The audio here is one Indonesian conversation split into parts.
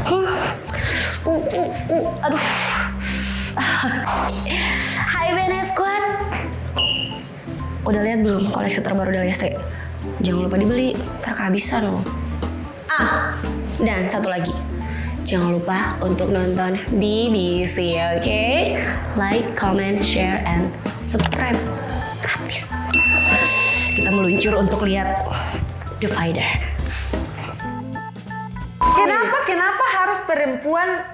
Aduh. Hai BNS Squad. Udah lihat belum koleksi terbaru dari Lesti? Jangan lupa dibeli, ntar kehabisan loh. Dan satu lagi. Jangan lupa untuk nonton BBC, oke? Like, comment, share, and subscribe. Gratis. Kita meluncur untuk lihat The Fighter. Kenapa harus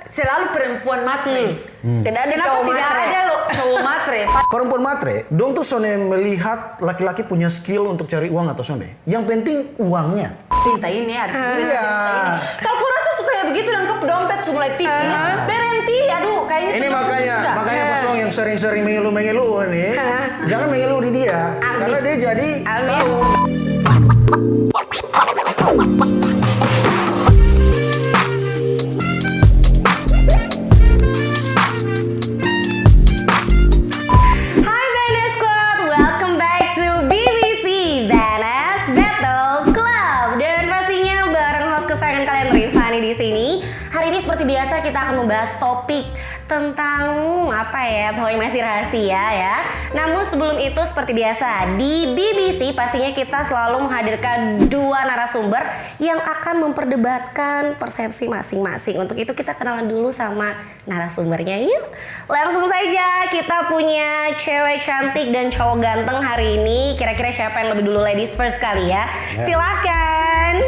selalu perempuan matre? Tidak ada Kenapa cowok tidak matre. ada loh cowok matre? Perempuan matre, dong tuh sone melihat laki-laki punya skill untuk cari uang atau sone. Yang penting uangnya. Pinta ini harus tulis Iya. pinta ini. Kalau kau rasa suka ya begitu dan kau dompet sudah mulai tipis, berhenti. Aduh, kayaknya Ini tutup makanya sudah. kosong yang sering-sering mengeluh nih, jangan mengeluh di dia, karena dia jadi tahu. Hai BNS Squad, welcome back to BBC BNS Battle Club. Dan pastinya bareng host kesayangan kalian Rifani di sini. Hari ini seperti biasa kita akan membahas topik tentang apa ya, pokoknya masih rahasia ya. Namun sebelum itu seperti biasa di BBC pastinya kita selalu menghadirkan dua narasumber yang akan memperdebatkan persepsi masing-masing. Untuk itu kita kenalan dulu sama narasumbernya yuk. Langsung saja kita punya cewek cantik dan cowok ganteng hari ini. Kira-kira siapa yang lebih dulu, ladies first kali ya. Silahkan.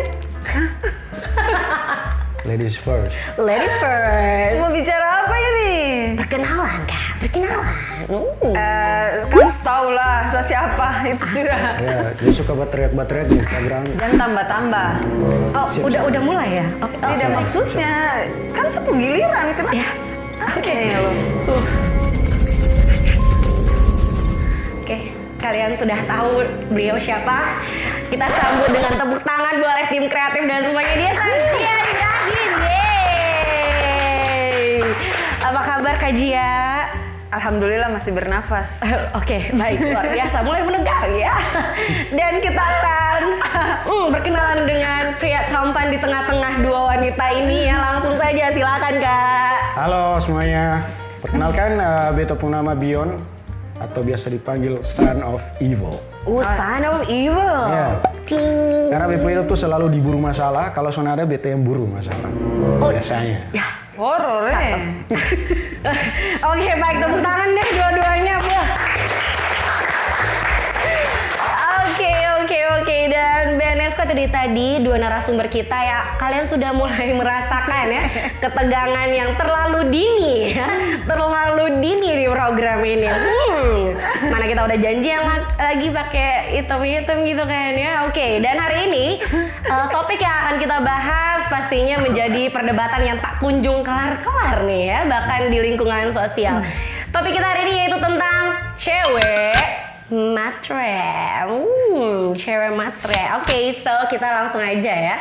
Ladies first. Ladies first. Mau bicara apa ini? Perkenalan Kak, perkenalan. Kamu tahu lah saya siapa itu sudah. Ya, dia suka baterai di Instagram. Jangan tambah-tambah. Oh, udah mulai ya? Oke. Tidak maksudnya, kan saya giliran kenapa? Ya. Oke. Oke, kalian sudah tahu beliau siapa? Kita sambut dengan tepuk tangan oleh tim kreatif dan semuanya. Dia Saskia Dagin. Yeay. Apa kabar Kak Jia? Alhamdulillah masih bernafas. Oke, baik, luar biasa, mulai menegak ya. Dan kita akan berkenalan dengan pria tampan di tengah-tengah dua wanita ini ya. Langsung saja, silakan Kak. Halo semuanya, perkenalkan beta pun nama Bion atau biasa dipanggil Son of Evil. Son of Evil. Ya. Ting. Karena beta hidup tuh selalu diburu masalah, kalau son ada beta yang buru masalah. Biasanya. Ya. Horor Oke, baik, tepuk tangan deh dua-duanya, Bu. Oke. Dan BNS Squad tadi dua narasumber kita ya, kalian sudah mulai merasakan ya ketegangan yang terlalu dini ya. Terlalu dini di program ini. Mana kita udah janjian lagi pakai hitam-hitam gitu kan ya. Oke, dan hari ini topik yang akan kita bahas pastinya menjadi perdebatan yang tak kunjung kelar-kelar nih ya, bahkan di lingkungan sosial. Topik kita hari ini yaitu tentang cewek matre. Cewek matre. Oke, so kita langsung aja ya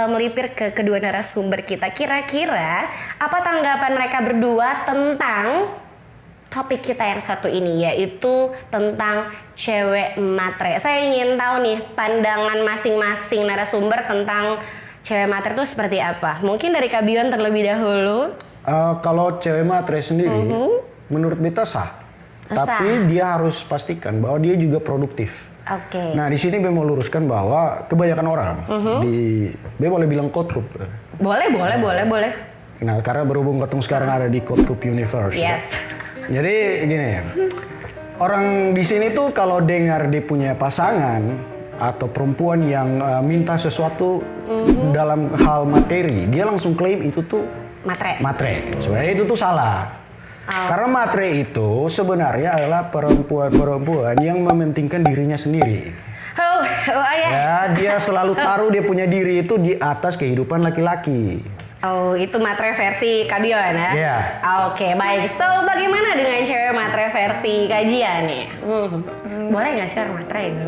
melipir ke kedua narasumber kita. Kira-kira apa tanggapan mereka berdua tentang topik kita yang satu ini, yaitu tentang cewek matre. Saya ingin tahu nih pandangan masing-masing narasumber tentang cewek matre itu seperti apa. Mungkin dari Kak Bion terlebih dahulu. Kalau cewek matre sendiri, menurut beta sah. Tapi dia harus pastikan bahwa dia juga produktif. Oke. Nah di sini Bem mau luruskan bahwa kebanyakan orang Bem boleh bilang code group. Boleh. Nah karena berhubung ketemu sekarang ada di code group universe. Yes. Jadi gini ya, orang di sini tuh kalau dengar dia punya pasangan atau perempuan yang minta sesuatu dalam hal materi, dia langsung klaim itu tuh matre. Sebenarnya itu tuh salah. Karena matre itu sebenarnya adalah perempuan-perempuan yang mementingkan dirinya sendiri. Ya, dia selalu taruh dia punya diri itu di atas kehidupan laki-laki. Oh, itu matre versi Kak Bion ya? Iya. Oke, baik. So, bagaimana dengan cewek matre versi kajian nih? Boleh nggak sih orang matre itu?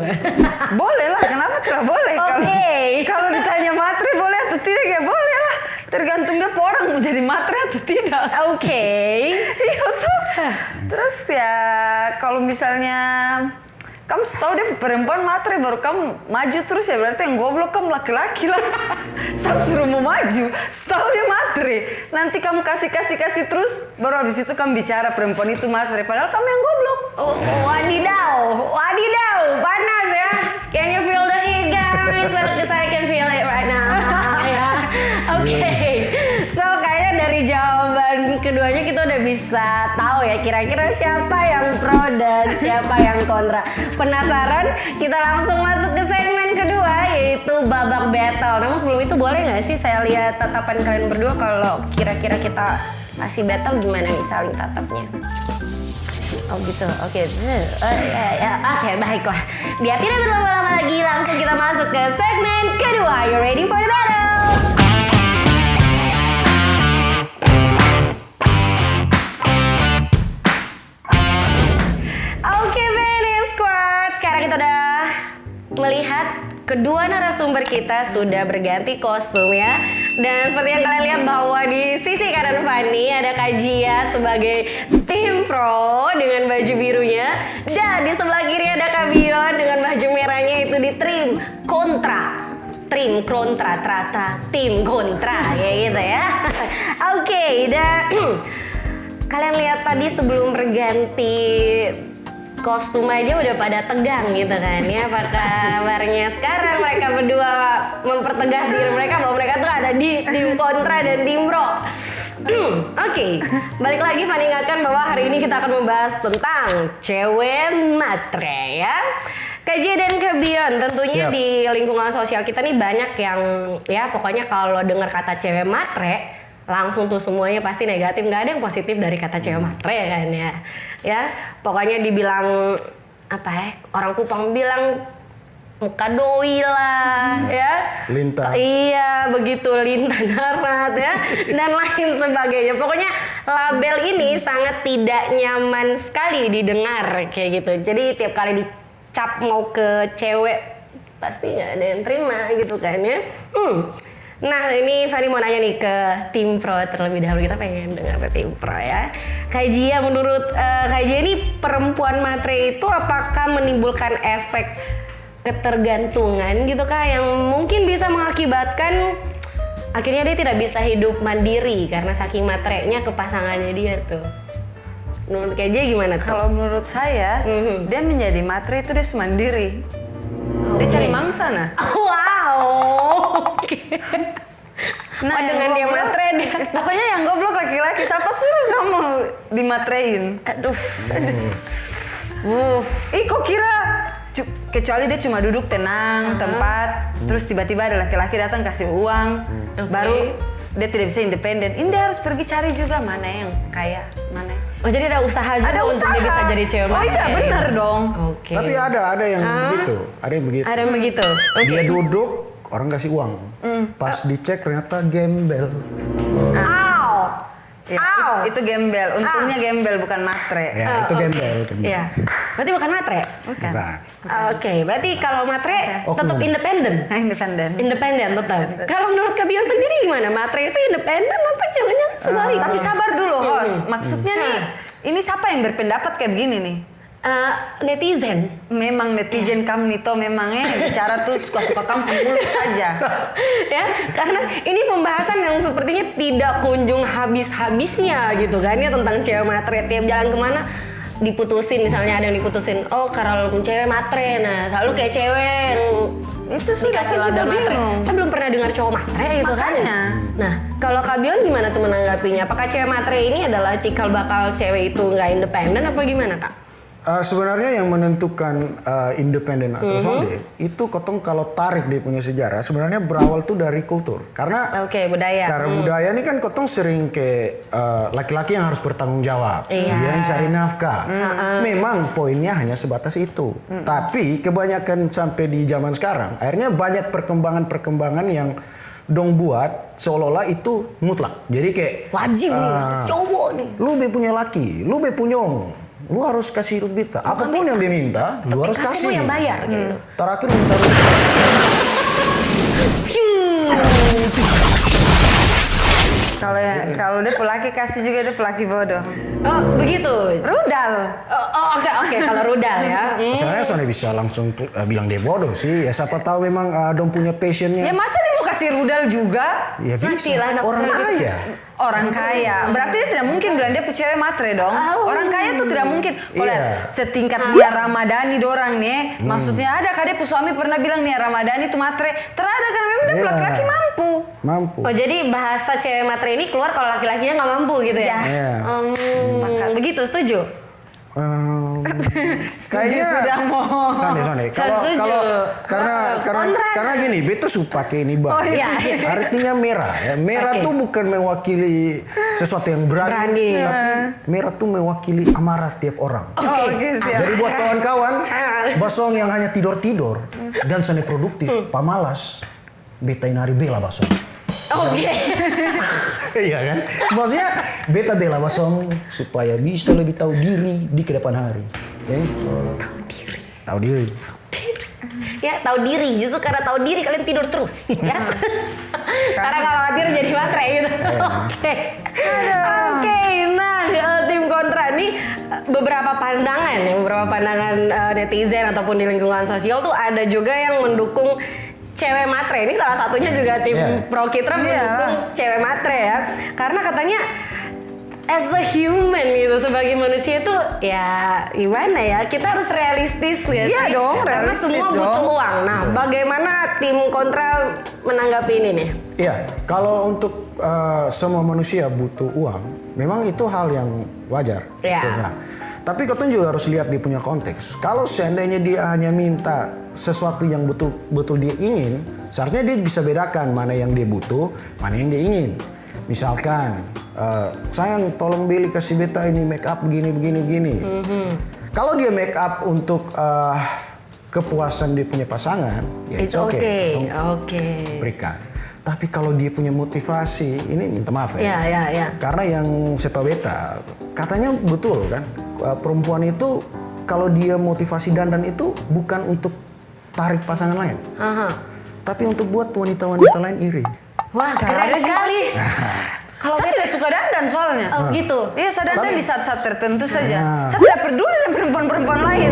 Boleh lah, kenapa tidak boleh? Oke. Kalau ditanya matre boleh atau tidak ya boleh lah. Tergantung dia orang mau jadi matre atau tidak. Oke. Iya tuh. Terus ya kalau misalnya kamu tahu dia perempuan matre baru kamu maju terus ya berarti yang goblok kamu laki-laki lah. Saya suruh mau maju, tahu dia matre matre. Nanti kamu kasih terus, baru habis itu kamu bicara perempuan itu matre. Padahal kamu yang goblok. Oh, wadidaw, panas ya. Can you feel the heat guys? Because I can feel it right now. Ya, oke. So kayaknya dari jawaban keduanya kita udah bisa tahu ya kira-kira siapa yang pro dan siapa yang kontra. Penasaran? Kita langsung masuk ke segmen kedua yaitu babak battle. Namun sebelum itu boleh nggak sih saya lihat tatapan kalian berdua kalau kira-kira kita masih battle gimana nih saling tatapnya? Oh gitu, oke. Oke, baiklah. Biar tidak berlama-lama lagi, langsung kita masuk ke segmen kedua. You ready for the battle? Oke, Venice Squad. Sekarang kita udah melihat kedua narasumber kita sudah berganti kostum ya. Dan seperti yang kalian lihat bahwa di sisi kanan Fanny ada Kak Jia sebagai tim pro dengan baju birunya. Dan di sebelah kiri ada Kak Bion dengan baju merahnya itu di tim kontra. Tim kontra ya gitu ya. Oke, dan kalian lihat tadi sebelum berganti kostum aja udah pada tegang gitu kan ya. Apa kabarnya sekarang mereka berdua mempertegas diri mereka bahwa mereka tuh ada di tim kontra dan tim pro. Oke, balik lagi Fanny ingatkan bahwa hari ini kita akan membahas tentang cewek matre ya. KJ dan Kebion tentunya Siap. di lingkungan sosial kita nih banyak yang ya pokoknya kalau dengar kata cewek matre langsung tuh semuanya pasti negatif, nggak ada yang positif dari kata cewek matre kan ya pokoknya dibilang apa ya, orang Kupang bilang muka doi lah ya, Lintah. iya begitu, lintah darat ya dan lain sebagainya. Pokoknya label ini sangat tidak nyaman sekali didengar kayak gitu. Jadi tiap kali dicap mau ke cewek pasti nggak ada yang terima gitu kan ya. Nah ini Fanny mau nanya nih ke tim pro terlebih dahulu. Kita pengen dengar ke tim pro ya. Kak Jia, menurut Kak Jia ini perempuan matre itu apakah menimbulkan efek ketergantungan gitu Kak yang mungkin bisa mengakibatkan akhirnya dia tidak bisa hidup mandiri karena saking matrenya ke pasangannya dia tuh. Menurut Kak Jia gimana tuh? Kalau menurut saya, dia menjadi matre itu dia semandiri. Dia cari mangsa nah. Wow. Oke. Nah, Oh, dengan dia goblok- matre dia. Pokoknya yang goblok laki-laki. Siapa suruh kamu dimatrein? Aduh. Ih kok kira? Kecuali dia cuma duduk tenang tempat, terus tiba-tiba ada laki-laki datang kasih uang, baru dia tidak bisa independen. Ini dia harus pergi cari juga mana yang kaya, mana. Oh jadi ada usaha juga Ada untuk usaha. dia bisa jadi cewek Oh matre. iya benar dong. Oke. Tapi ada yang begitu, ada yang begitu. Ada yang begitu. Oke. Dia duduk, orang kasih uang. Pas dicek ternyata gembel. Ya, Au. itu gembel. Untungnya gembel bukan matre. Ya, itu gembel. Iya. Berarti bukan matre. Bukan. Bukan. Oke, berarti kalau matre Oknum. tetap independen. Independen. Independen tetap. Kalau menurut Kak Bion sendiri gimana? Matre itu independen atau jangan-jangan sebaliknya? Tapi sabar dulu, host. Maksudnya nih, ini siapa yang berpendapat kayak begini nih? Netizen. Memang netizen kamu nih, toh memangnya bicara tuh suka-suka kamu mulut saja. Ya, karena ini pembahasan yang sepertinya tidak kunjung habis-habisnya gitu kan ya tentang cewek matre. Tiap jalan kemana diputusin, misalnya ada yang diputusin, oh kalau cewek matre, nah selalu kayak cewek yang Itu sudah dikasih saya juga label matre. bingung. Saya belum pernah dengar cowok matre gitu kan ya. Makanya. Nah, kalau Kak Bion gimana tuh menanggapinya? Apakah cewek matre ini adalah cikal bakal cewek itu nggak independen apa gimana Kak? Sebenarnya yang menentukan independen atau solid itu kotong kalau tarik dia punya sejarah sebenarnya berawal tuh dari kultur karena Oke, budaya. Karena budaya ini kan kotong sering ke laki-laki yang harus bertanggung jawab, Iya. dia yang cari nafkah. Memang poinnya hanya sebatas itu. Tapi kebanyakan sampai di zaman sekarang, akhirnya banyak perkembangan-perkembangan yang dong buat seolah-olah itu mutlak. Jadi kayak Wajib nih, cowok nih. lu be punya laki, lu be punyong. Lu harus kasih hidup beta. Apapun yang dia minta, lu harus kasih, kasih. lu yang bayar, gitu. Terakhir minta lu. Kalau dia pelaki kasih juga dia pelaki bodoh. Oh, begitu. Rudal. Oke, kalau rudal ya. Sebenarnya Sony bisa langsung bilang dia bodoh sih. Ya siapa tahu memang dong punya passionnya. Ya masa dia mau kasih rudal juga? Ya bisa. Matilah anak Orang muda. kaya. Orang kaya, berarti dia tidak mungkin bilang dia cewek matre dong. Orang kaya tuh tidak mungkin. Oleh setingkat dia Ramadhani dorang nih, maksudnya ada kade suami pernah bilang nih Ramadhani tuh matre, terada kan memang dia laki-laki mampu. Mampu. Oh, jadi bahasa cewek matre ini keluar kalau laki-lakinya nggak mampu gitu ya? Iya. Begitu, setuju? Kayaknya sudah mau. Sane. Kalau setuju. karena gini, beta suka pakai ini bang. Oh, iya. Artinya merah. Ya. Merah Oke. tuh bukan mewakili sesuatu yang berani. Tapi merah tuh mewakili amarah setiap orang. Oke, siap. Jadi buat kawan-kawan, basong yang hanya tidur dan seni produktif, pamalas, beta inari bela basong. Oke. Iya kan? Maksudnya beta bela basong supaya bisa lebih tahu diri di kedepan hari. Oke? Tahu diri. Ya, tahu diri. Justru karena tahu diri kalian tidur terus, ya. Karena kalau nggak tidur jadi matre gitu. Oke. Oke, nah tim kontra nih beberapa pandangan netizen ataupun di lingkungan sosial tuh ada juga yang mendukung cewek matre. Ini salah satunya juga tim Pro Kitra mendukung cewek matre ya. Karena katanya as a human gitu, sebagai manusia itu ya gimana ya, kita harus realistis ya. Iya dong, karena realistis semua butuh uang. Nah, bagaimana tim kontra menanggapi ini nih? Iya, kalau untuk semua manusia butuh uang, memang itu hal yang wajar. Iya. Gitu, nah. Tapi kalian juga harus lihat dia punya konteks. Kalau seandainya dia hanya minta sesuatu yang betul-betul dia ingin, seharusnya dia bisa bedakan mana yang dia butuh, mana yang dia ingin. Misalkan, sayang tolong beli kasih beta ini make up begini. Kalau dia make up untuk kepuasan dia punya pasangan, ya It's oke. okay. Oke. Berikan. Tapi kalau dia punya motivasi, ini minta maaf ya. Iya. Karena yang saya tahu beta, katanya betul kan, perempuan itu kalau dia motivasi dandan itu bukan untuk tarik pasangan lain, tapi untuk buat wanita-wanita lain iri. Wah, keren sekali. Kalau Saya tidak suka dandan soalnya. Oh gitu. Iya, saya dandan di saat-saat tertentu saja. Nah. Saya tidak peduli dengan perempuan-perempuan lain.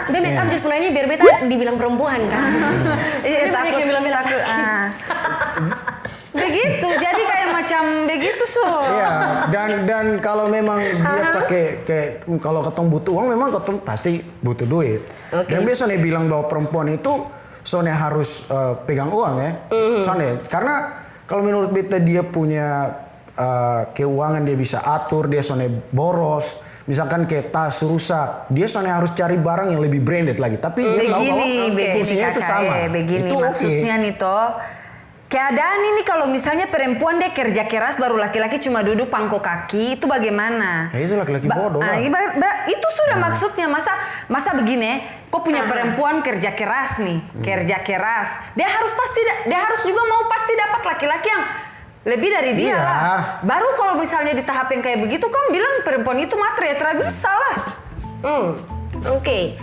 Dia make up justru sebenarnya biar beta dibilang perempuan kan. Iya, Tapi banyak yang bilang-bilang. Begitu, jadi kayak macam begitu Iya, dan kalau memang dia pakai kayak kalau ketong butuh uang, memang ketong pasti butuh duit. Dan biasanya bilang bahwa perempuan itu soalnya harus pegang uang ya. Soalnya karena kalau menurut beta dia punya keuangan, dia bisa atur, dia soalnya boros. Misalkan kayak tas rusak, dia soalnya harus cari barang yang lebih branded lagi. Tapi dia tahu bahwa fungsinya itu sama. Begini Itu maksudnya nih toh. Keadaan ini kalau misalnya perempuan dia kerja keras baru laki-laki cuma duduk pangkok kaki, itu bagaimana? Ya itu laki-laki bodoh lah. Itu sudah maksudnya masa begini, kok punya perempuan kerja keras nih, kerja keras. Dia harus juga mau pasti dapat laki-laki yang lebih dari dia Iya. lah. Baru kalau misalnya di tahap yang kayak begitu, kamu bilang perempuan itu matre, tidak bisa lah. Oke.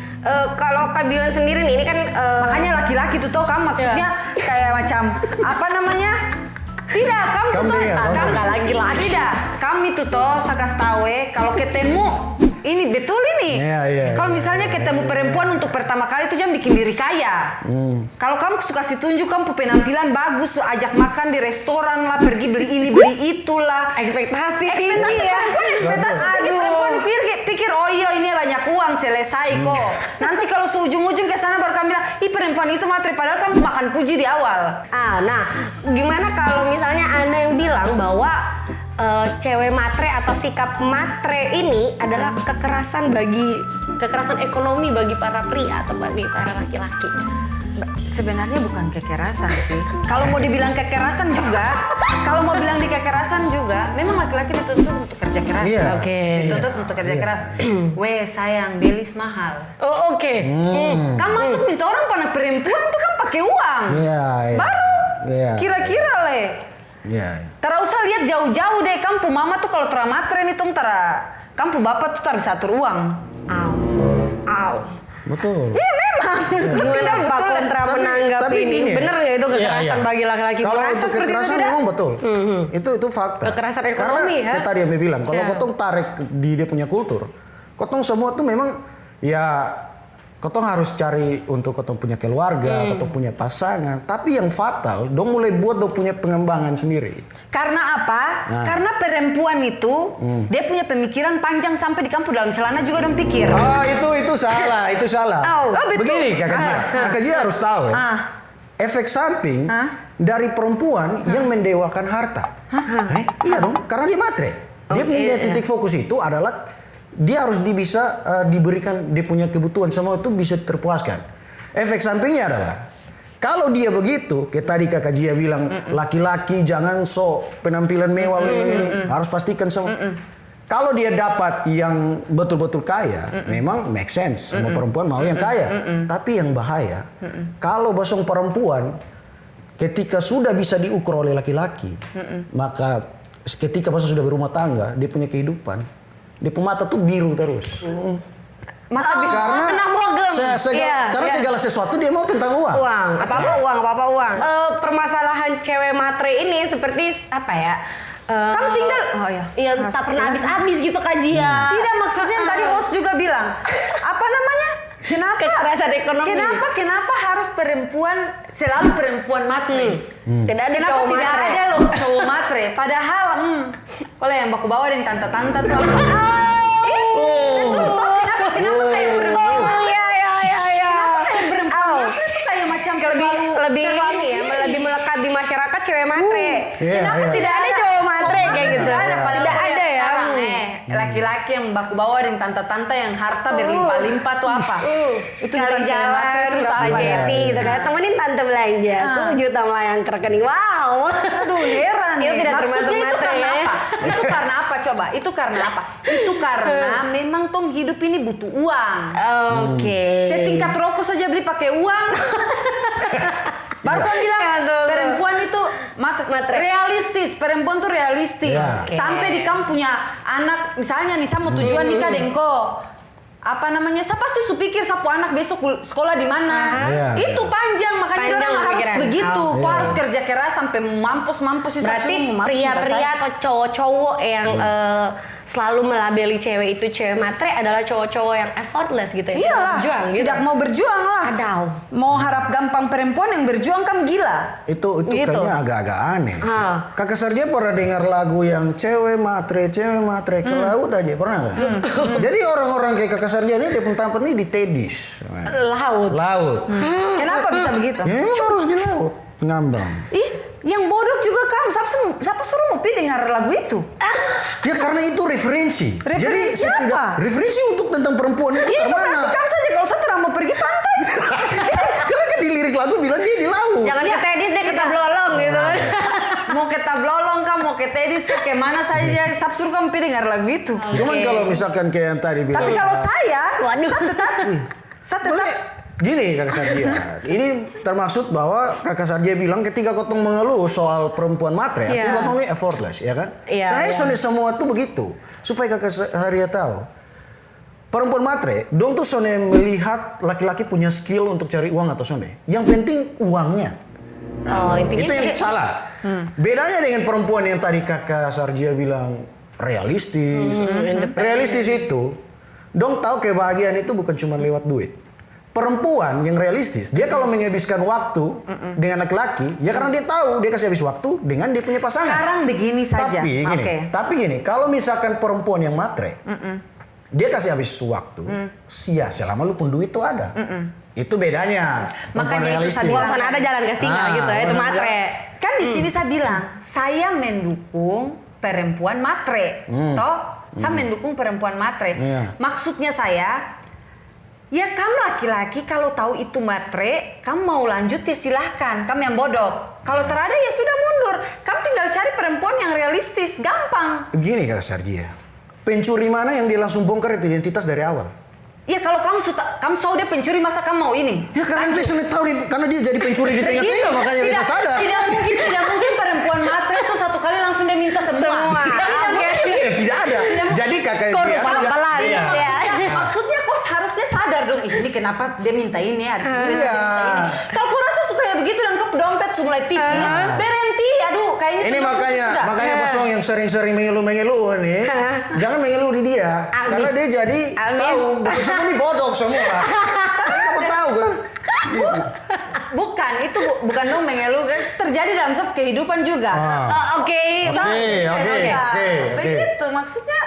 Kalau Kak Bion sendiri nih, ini kan Makanya laki-laki tuh toh kamu maksudnya kayak macam apa namanya? Tidak, kamu tuh kamu nggak laki-laki. Tidak, kami tuh toh sakas tahu kalau ketemu ini betul ini. Iya. Kalau misalnya ketemu perempuan untuk pertama kali itu jangan bikin diri kaya. Kalau kamu suka tunjuk kamu penampilan bagus, ajak makan di restoran lah, pergi beli ini beli itulah. ekspektasi tinggi ya. Perempuan ekspektasi tinggi, perempuan pikir oh iya ini banyak uang selesai kok. Nanti kalau seujung-ujung ke sana baru kamu bilang, ih perempuan itu matre, padahal kamu makan puji di awal. Nah, gimana kalau misalnya Anda yang bilang bahwa cewek matre atau sikap matre ini adalah kekerasan ekonomi bagi para pria atau bagi para laki-laki? Sebenarnya bukan kekerasan sih. Kalau mau dibilang kekerasan juga, memang laki-laki dituntut untuk kerja keras. Iya. Oke. Dituntut untuk kerja keras. Weh sayang, belis mahal. Oh, oke. Kan masuk minta orang pada perempuan tuh kan pakai uang. Iya. Baru. Iya. Kira-kira le. Iya. Tara usah lihat jauh-jauh deh, kamu mama tuh kalau tera matre nih tong kamu bapak tuh tara bisa atur uang. Au. Betul. Iya memang. Gimana Pak Kontra menanggapi ini? Bener nggak itu kekerasan bagi laki-laki? Kalau Merasa untuk seperti kekerasan memang betul. Itu fakta. Kekerasan ekonomi Karena ya. kita tadi yang bilang, kalau kotong tarik di dia punya kultur, kotong semua tuh memang ya kotong harus cari untuk kotong punya keluarga, kotong punya pasangan. Tapi yang fatal, dong mulai buat dong punya pengembangan sendiri. Karena apa? Karena perempuan itu dia punya pemikiran panjang sampai di kampung dalam celana juga dong pikir. Oh itu salah, itu salah. betul. Begini kakak Jia harus tahu. Efek samping dari perempuan yang mendewakan harta. Iya dong, karena dia matre. Dia punya titik fokus itu adalah dia harus bisa diberikan dia punya kebutuhan semua itu bisa terpuaskan. Efek sampingnya adalah kalau dia begitu, kayak tadi kakak Jia bilang laki-laki jangan penampilan mewah ini harus pastikan semua. Kalau dia dapat yang betul-betul kaya, memang make sense. Semua perempuan mau yang kaya. Tapi yang bahaya, kalau bosong perempuan ketika sudah bisa diukur oleh laki-laki, maka ketika pas sudah berumah tangga, dia punya kehidupan, dia mata tuh biru terus. Mata biru. Karena kena bogem. karena segala sesuatu dia mau tentang uang. Apa-apa uang. Permasalahan cewek matre ini seperti apa ya? Kamu tinggal, tak pernah habis-habis gitu kajian. Tidak, maksudnya yang tadi host juga bilang, apa namanya? Kenapa? Kekerasan ekonomi. Kenapa harus selalu perempuan matre? Tidak ada Kenapa cowok tidak matre. ada loh cowok matre? Padahal, kalau yang baku bawa dan tante-tante tuh apa? Betul toh? Kenapa kayak perempuan? Itu kayak macam lebih ini ya, lebih melekat di masyarakat cewek matre. Kenapa tidak ada cowok matre kayak gitu? Tidak ada, Tidak ada ya. Sekarang, laki-laki yang baku bawa dan tante-tante yang harta berlimpah-limpah tuh apa? Itu bukan cewek matre terus apa ya? Gitu kan, temenin tante belanja, 7 juta melayang ke rekening. Wow. Aduh, heran Itu nih. tidak Maksudnya termasuk itu matre karena ya. apa? Itu karena apa coba? Itu karena apa? Itu karena memang tong hidup ini butuh uang. Oke. Setingkat rokok saja beli pakai uang. Baru kan bilang perempuan itu Matre. realistis. Perempuan tuh realistis. Sampai di kamu punya anak, misalnya nih saya mau tujuan nikah dengko. Apa namanya? Saya pasti pikir sapu anak besok sekolah di mana. Itu panjang, makanya Panjang orang harus pikiran. begitu. Kok harus kerja keras sampai mampus itu. Berarti pria-pria atau cowok-cowok yang selalu melabeli cewek itu cewek matre adalah cowok-cowok yang effortless gitu ya. Iyalah, Berjuang gitu. tidak mau berjuang lah. Adau. Mau harap gampang perempuan yang berjuang kan gila. Itu Gitu. kayaknya agak-agak aneh. Kakak Sarja pernah dengar lagu yang cewek matre ke laut aja pernah nggak? Jadi orang-orang kayak Kakak Sarja ini dia tampil nih di Tedis. Laut. Kenapa bisa begitu? Ya emang harus di laut, ngambang. Yang bodoh juga kamu. Siapa suruh mau dengar lagu itu? Ya karena itu referensi. Referensi Jadi apa? referensi untuk tentang perempuan itu Itu mana? berarti kamu saja kalau saya terang mau pergi pantai. Karena kan di lirik lagu bilang dia di laut. Jangan ke Tedis deh, ke Tablolong gitu. Mau ke Tablolong kamu, mau ke Tedis, ke mana saja. Saya suruh kamu dengar lagu itu. Cuman kalau misalkan kayak yang tadi bilang. Tapi kalau saya tetap Gini Kakak Sardia, ini termaksud bahwa Kakak Sardia bilang ketika kotong mengeluh soal perempuan matre, artinya kotong ini effortless, ya kan? Saya semua tuh begitu, supaya Kakak Sardia tahu. Perempuan matre, dong tuh sone melihat laki-laki punya skill untuk cari uang atau sone. Yang penting uangnya. Itu yang salah. Bedanya dengan perempuan yang tadi Kakak Sardia bilang realistis. Realistis itu, dong tahu kebahagiaan itu bukan cuma lewat duit. Perempuan yang realistis, dia kalau menghabiskan waktu dengan laki-laki, ya karena dia tahu dia kasih habis waktu dengan dia punya pasangan. sekarang begini saja. Tapi gini, kalau misalkan perempuan yang matre, dia kasih habis waktu, selama lu pun duit tuh ada. Itu bedanya. Makanya itu saya bilang. Bosan ada jalan ke tinggal gitu ya, itu matre. Kan di sini saya bilang, saya mendukung perempuan matre. Saya mendukung perempuan matre. Maksudnya saya, ya kamu laki-laki kalau tahu itu matre, kamu mau lanjut ya silahkan, kamu yang bodoh. Kalau terada ya sudah mundur. Kamu tinggal cari perempuan yang realistis, gampang. Begini Kak Sarjia, pencuri mana yang dia langsung bongkar identitas dari awal? Ya kalau kamu tahu dia pencuri, masa kamu mau ini? Ya karena dia sudah tahu karena dia jadi pencuri di tengah-tengah makanya dia sadar. Tidak mungkin perempuan matre itu satu kali langsung dia minta semua. Tidak ada. Jadi kakak Pelan-pelan. Maksudnya kok harusnya sadar dong, ini kenapa dia minta ini, habis itu dia Iya. minta ini. Kalau kau rasa suka ya begitu dan kau dompet sudah mulai tipis, berhenti, aduh kayaknya Ini itu makanya sudah. Bos Wong yang sering-sering mengeluh nih, jangan mengeluh di dia, karena dia jadi tahu bukan semua ini bodok semua. Kamu tahu kan? Gitu. Bukan, itu bukan dong mengeluh kan, terjadi dalam setiap kehidupan juga. Oke. Oke. Begitu maksudnya.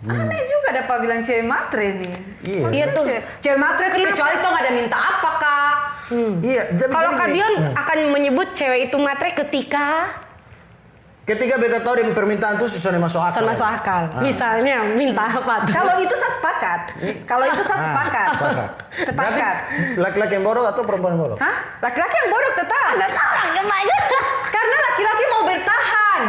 Aneh juga ada Pak bilang cewek matre nih. Iya. Maksudnya Iya tuh. Cewek matre tuh kecuali toh nggak ada minta apa kak. Iya. Kalau Kak Dion Hmm. akan menyebut cewek itu matre ketika Ketika beta tahu dia permintaan tuh sesuai masuk akal. masuk akal. Misalnya minta apa tuh? Kalau itu saya sepakat. Kalau itu saya sepakat. Sepakat. Berarti laki-laki yang bodoh atau perempuan yang bodoh? Hah? Laki-laki yang bodoh tetap. orang kemana? Karena laki-laki mau bertahan.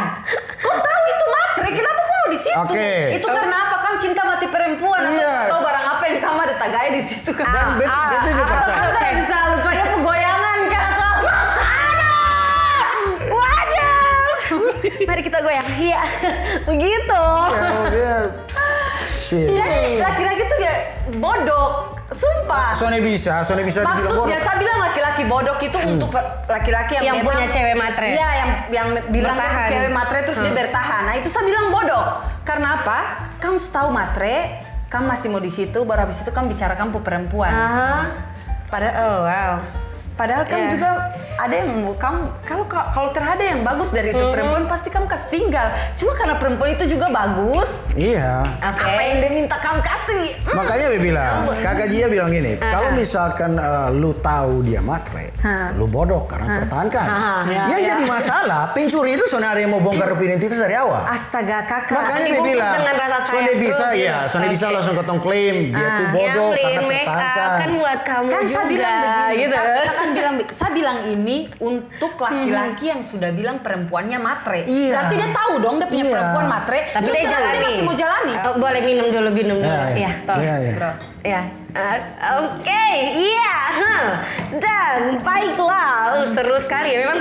Kau tahu itu matre, kenapa kau mau di situ? Oke. Itu karena apa? Kamu cinta mati perempuan Iya. atau tahu barang apa yang kamu ada tagay di situ kan? Dan beta juga Atau percaya. kamu tidak bisa lupa dia pegoyangan kan? Waduh. Mari kita goyang. Iya. Begitu. Ya, shit. Jadi laki-laki tuh ya bodoh. Sumpah. Sony bisa dibilang bodoh. Maksudnya saya bilang laki-laki bodok itu untuk laki-laki yang Yang memang punya cewek matre. Iya, yang bilang dia Bertahan. cewek matre terus dia bertahan. Nah, itu saya bilang bodoh. Karena apa? Kamu tahu matre, kamu masih mau di situ, baru habis itu kamu bicara kamu perempuan. Padahal Oh wow. Padahal kamu Iya. juga ada yang mau kamu kalau terhadap yang bagus dari itu perempuan pasti kamu kasih tinggal. Cuma karena perempuan itu juga bagus, Iya. Oke. apa yang dia minta kamu kasih? Makanya dia bilang, kakak Jia bilang gini, kalau misalkan lu tahu dia matre, lu bodoh karena pertahankan. Yang jadi masalah, pencuri itu soalnya ada yang mau bongkar identitas dari awal. Astaga kakak. Makanya dia dibungkus bilang, dengan rasa sayang Sony bisa terus, ya, gitu. Sony bisa Oke. langsung ketong klaim dia tuh bodoh Yang karena clean make up pertahankan. kan buat kamu Kan juga. saya bilang begini, gitu. saya bilang ini untuk laki-laki yang sudah bilang perempuannya matre. Iya. Berarti dia tahu dong dia punya Iya. perempuan matre. Tapi terus dia sekarang jalani. masih mau jalani. Oh, boleh minum dulu. Ya, Ya, tos, ya, ya. bro. Ya. Oke, iya. Dan baiklah, seru sekali. Memang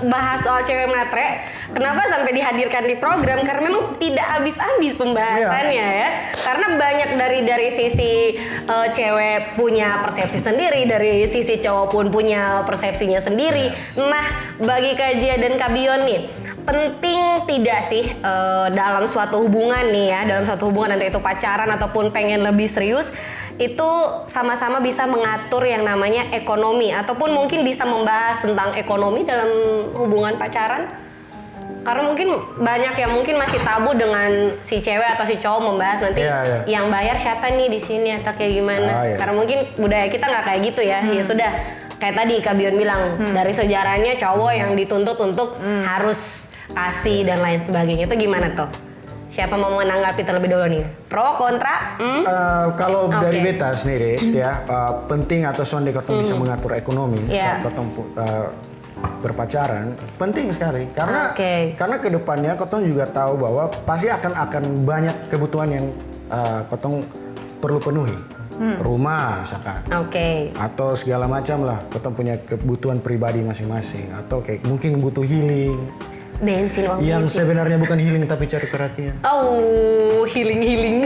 bahas soal cewek matre. Kenapa sampai dihadirkan di program? Karena memang tidak habis-habis pembahasannya ya. Karena banyak dari sisi cewek punya persepsi sendiri, dari sisi cowok pun punya persepsinya sendiri. Nah, bagi Kak Jia dan Kak Bion nih, penting tidak sih dalam suatu hubungan nih ya, dalam suatu hubungan entah itu pacaran ataupun pengen lebih serius, itu sama-sama bisa mengatur yang namanya ekonomi ataupun mungkin bisa membahas tentang ekonomi dalam hubungan pacaran? Karena mungkin banyak yang mungkin masih tabu dengan si cewek atau si cowok membahas nanti yang bayar siapa nih di sini atau kayak gimana. Karena mungkin budaya kita nggak kayak gitu ya. Ya sudah, kayak tadi Kak Bion bilang, dari sejarahnya cowok yang dituntut untuk harus kasih dan lain sebagainya. Itu gimana tuh? Siapa mau menanggapi terlebih dulu nih? Pro, kontra? Kalau Oke. dari beta sendiri ya, penting atau sonde ketong bisa mengatur ekonomi Iya. saat ketong berpacaran, penting sekali karena kedepannya ketong juga tahu bahwa pasti akan banyak kebutuhan yang ketong perlu penuhi. Rumah misalkan. Atau segala macam lah, ketong punya kebutuhan pribadi masing-masing atau kayak mungkin butuh healing. Bensin uang Yang bensin. sebenarnya bukan healing tapi cari perhatian. Oh, healing.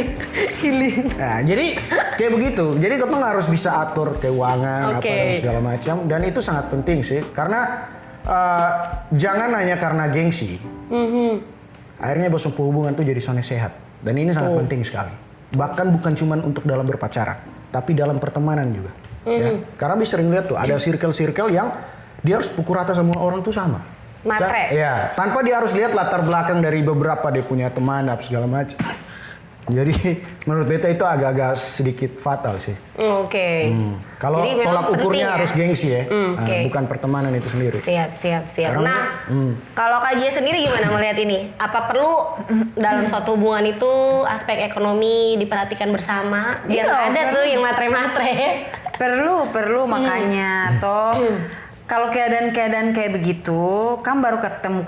Nah, jadi kayak begitu. Jadi ketong harus bisa atur keuangan apa dan segala macam dan itu sangat penting sih karena jangan hanya karena gengsi. Akhirnya bersumpah hubungan tuh jadi soalnya sehat dan ini sangat penting sekali. Bahkan bukan cuma untuk dalam berpacaran, tapi dalam pertemanan juga. Ya. Karena bisa sering lihat tuh ada circle-circle yang dia harus pukul rata sama orang tuh sama. Matre. Ya, tanpa dia harus lihat latar belakang dari beberapa dia punya teman apa segala macam. Jadi menurut beta itu agak-agak sedikit fatal sih. Kalau Jadi memang tolak ukurnya penting, harus gengsi ya, Oke. bukan pertemanan itu sendiri. Siap. Karena- Nah, kalau Kak Jia sendiri gimana melihat ini? Apa perlu dalam suatu hubungan itu aspek ekonomi diperhatikan bersama? Biar Iya, ada perlu. tuh yang matre-matre. Perlu makanya toh. Kalau keadaan kayak begitu, kamu baru ketemu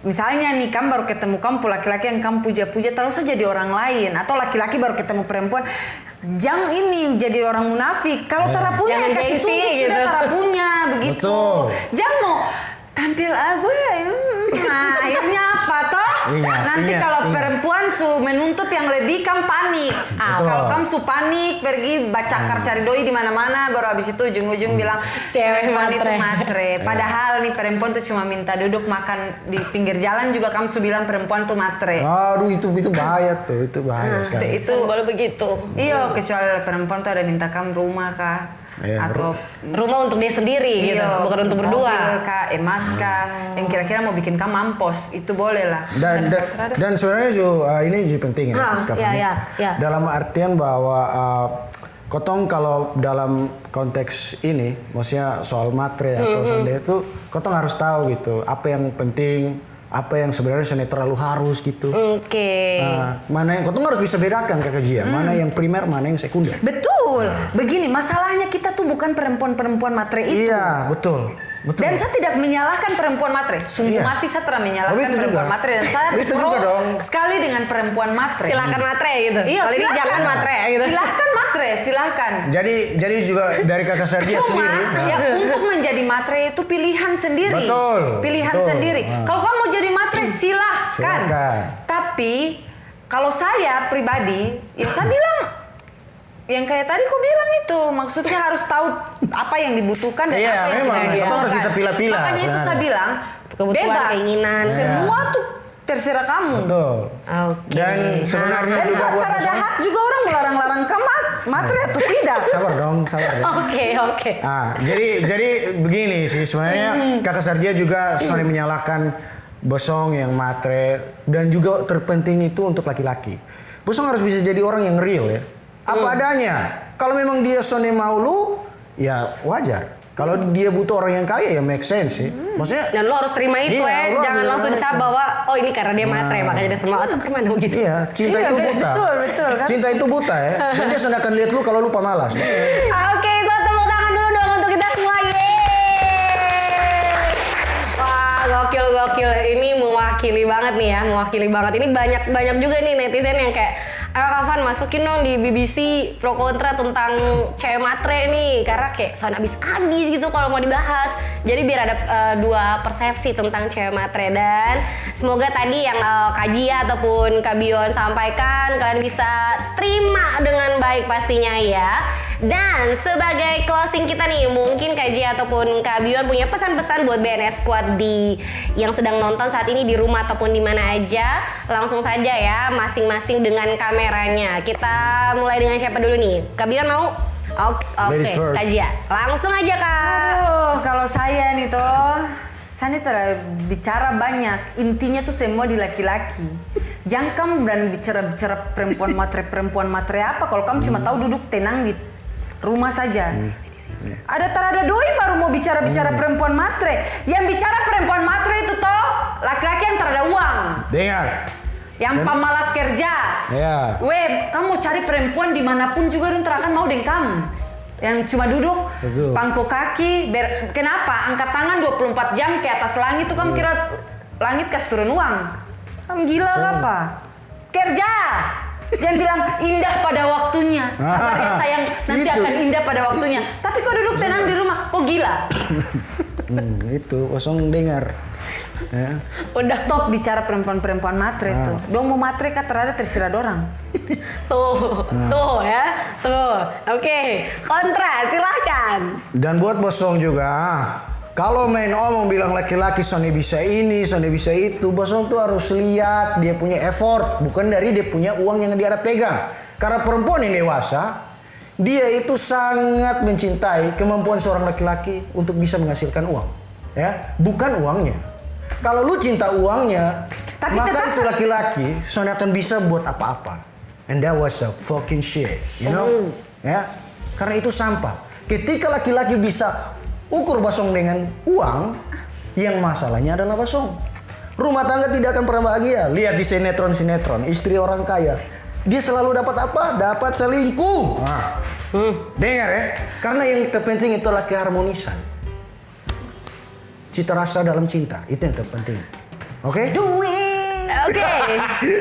misalnya nih kamu baru ketemu laki-laki yang kamu puja-puja terus saja jadi orang lain atau laki-laki baru ketemu perempuan, jangan ini jadi orang munafik. Kalau tara punya Jangan kasih gengsi tunjuk gitu. sudah tara punya begitu. Betul. Jangan mau tampil aku ya. Nah, akhirnya apa apa toh? Nanti kalau perempuan su menuntut yang lebih kan panik. Kalau kamu su panik pergi bacakar cari doi di mana-mana, baru habis itu ujung-ujung bilang cewek perempuan matre. itu matre. Padahal nih perempuan tuh cuma minta duduk makan di pinggir jalan juga kamu su bilang perempuan tuh matre. Aduh itu bahaya tuh, itu bahaya sekali. Itu Boleh begitu. iya, kecuali perempuan tuh ada minta kamu rumah kah? Iya, Atau Rumah untuk dia sendiri gitu, iya, bukan untuk berdua. mobil kah, emas kah, yang kira-kira mau bikin kamu mampus, itu boleh lah. Dan sebenarnya juga ini juga penting ya, Kak Fani. ya. Dalam artian bahwa kotong kalau dalam konteks ini, maksudnya soal matre atau soal itu, kotong harus tahu gitu, apa yang penting, apa yang sebenarnya terlalu harus gitu. Oke. Mana yang kotong harus bisa bedakan Kak Jia, mana yang primer, mana yang sekunder. Betul. Begini, masalahnya kita tuh bukan perempuan-perempuan matre itu. Iya, betul. Dan saya tidak menyalahkan perempuan matre. Sungguh Iya. mati saya tidak menyalahkan itu perempuan juga. matre. Dan saya Itu pro juga dong. sekali dengan perempuan matre. Silakan matre gitu. Iya, Kalau ini silakan. jangan matre gitu. Silahkan matre, silahkan. Jadi juga dari Kakak Serdia Cuma sendiri. ya untuk menjadi matre itu pilihan sendiri. Betul, Pilihan betul. sendiri. Kalau kamu mau jadi matre silahkan. Silakan. Tapi kalau saya pribadi, ya saya bilang yang kayak tadi aku bilang itu, maksudnya harus tahu apa yang dibutuhkan dan Iya, apa yang memang. tidak Kita dibutuhkan. harus bisa pilah-pilah Makanya itu sebenarnya. saya bilang Kebutuhan, bebas. keinginan. Semua tuh terserah kamu. Betul. Oke. Dan sebenarnya Dan juga buat tak ada hak juga orang melarang-larang kamu matre atau tidak. sabar dong. Oke. Jadi begini sih sebenarnya Kakak Sardia juga saling menyalahkan bosong yang matre dan juga terpenting itu untuk laki-laki. Bosong harus bisa jadi orang yang real ya. Apa adanya. Kalau memang dia sone mau lu, ya wajar. Kalau dia butuh orang yang kaya ya make sense sih. Maksudnya Dan lo harus terima itu Iya, lo Jangan harus langsung terima cap itu. bahwa oh ini karena dia matre makanya dia semua atau kemana gitu. iya, cinta Iya, itu buta. betul, kan? Cinta itu buta ya. Dan dia sudah akan lihat lu kalau lu pemalas. Oke, so tepuk tangan dulu dong untuk kita semua. Yeay. Wah, gokil. Ini mewakili banget nih ya, mewakili banget. Ini banyak juga nih netizen yang kayak ayo Kak Van masukin dong di BBC pro kontra tentang cewek matre nih karena kayak soal abis gitu kalau mau dibahas. Jadi biar ada dua persepsi tentang cewek matre dan semoga tadi yang Kak Jia ataupun Kak Bion sampaikan kalian bisa terima dengan baik pastinya ya. Dan sebagai closing kita nih, mungkin Kak Jia ataupun Kak Bion punya pesan-pesan buat BNS Squad yang sedang nonton saat ini di rumah ataupun di mana aja. Langsung saja ya, masing-masing dengan kameranya. Kita mulai dengan siapa dulu nih? Kak Bion mau? Oke, Ladies first. Kak Jia. Langsung aja Kak. Aduh, kalau saya nih toh, saya nih bicara banyak. Intinya tuh semua di laki-laki. Jangan kamu berani bicara perempuan matre apa? Kalau kamu cuma tahu duduk tenang di rumah saja. Ada doi baru mau bicara perempuan matre. Yang bicara perempuan matre itu toh laki-laki yang terada uang. Dengar. Yang pemalas kerja. Iya. Weh, kamu cari perempuan dimanapun juga dia akan mau dengan kamu. Yang cuma duduk, Betul. pangku kaki. Kenapa? Angkat tangan 24 jam ke atas langit tuh kamu kira langit kasih turun uang. Kamu gila apa? Kerja. Jangan bilang indah pada waktunya. Sabar ya sayang, nanti Gitu. akan indah pada waktunya. Tapi kok duduk tenang di rumah, kok gila? Itu kosong dengar. Ya. Udah Stop bicara perempuan-perempuan matre tuh. Dong mau matre kah terada terserah dorang. tuh ya. Tuh. Oke, kontra silahkan. Dan buat bosong juga, kalau main omong bilang laki-laki Sony bisa ini, Sony bisa itu, bosong tuh harus lihat dia punya effort, bukan dari dia punya uang yang dia ada pegang. Karena perempuan yang dewasa, dia itu sangat mencintai kemampuan seorang laki-laki untuk bisa menghasilkan uang, ya, bukan uangnya. Kalau lu cinta uangnya, Tapi maka tetap itu laki-laki Sony akan bisa buat apa-apa. And that was a fucking shit, you know? Ya, karena itu sampah. Ketika laki-laki bisa ukur basong dengan uang, yang masalahnya adalah basong. Rumah tangga tidak akan pernah bahagia. Lihat di sinetron, istri orang kaya, dia selalu dapat apa? Dapat selingkuh. Nah, dengar ya, karena yang terpenting itu adalah keharmonisan. Cita rasa dalam cinta, itu yang terpenting. Oke? Duit. Oke.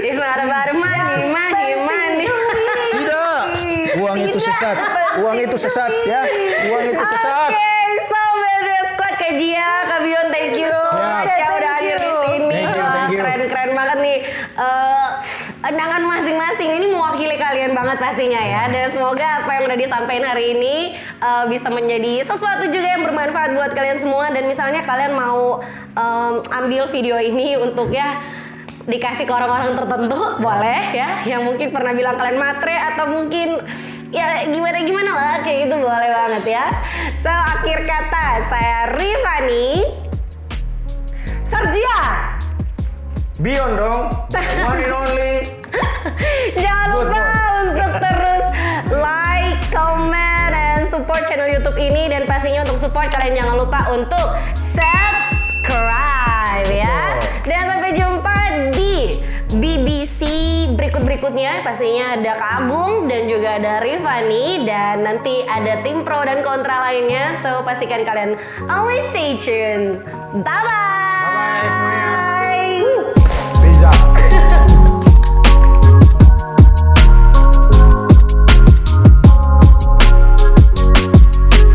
It's not about money. Tidak. Uang itu sesat. Uang itu sesat ya. Uang itu sesat. Oke, so BNS Squad Kak Jia, Kak Bion, thank you so Ya. Ocha udah thank hadir you. di sini. Thank you, thank you. Keren banget nih. Undangan masing-masing ini mewakili kalian banget pastinya ya. Dan semoga apa yang udah disampaikan hari ini bisa menjadi sesuatu juga yang bermanfaat buat kalian semua. Dan misalnya kalian mau ambil video ini untuk ya dikasih ke orang-orang tertentu, boleh ya. Yang mungkin pernah bilang kalian matre atau mungkin ya gimana lah, kayak gitu boleh banget ya. So, akhir kata saya Rifani. Sarjia. Bion dong, one and only. Jangan lupa untuk terus like, comment, dan support channel YouTube ini. Dan pastinya untuk support kalian jangan lupa untuk subscribe ya. Dan sampai jumpa di BBC berikutnya. Pastinya ada Kak Agung dan juga ada Rifani. Dan nanti ada tim pro dan kontra lainnya. So pastikan kalian always stay tuned. Bye-bye. Bye-bye semuanya.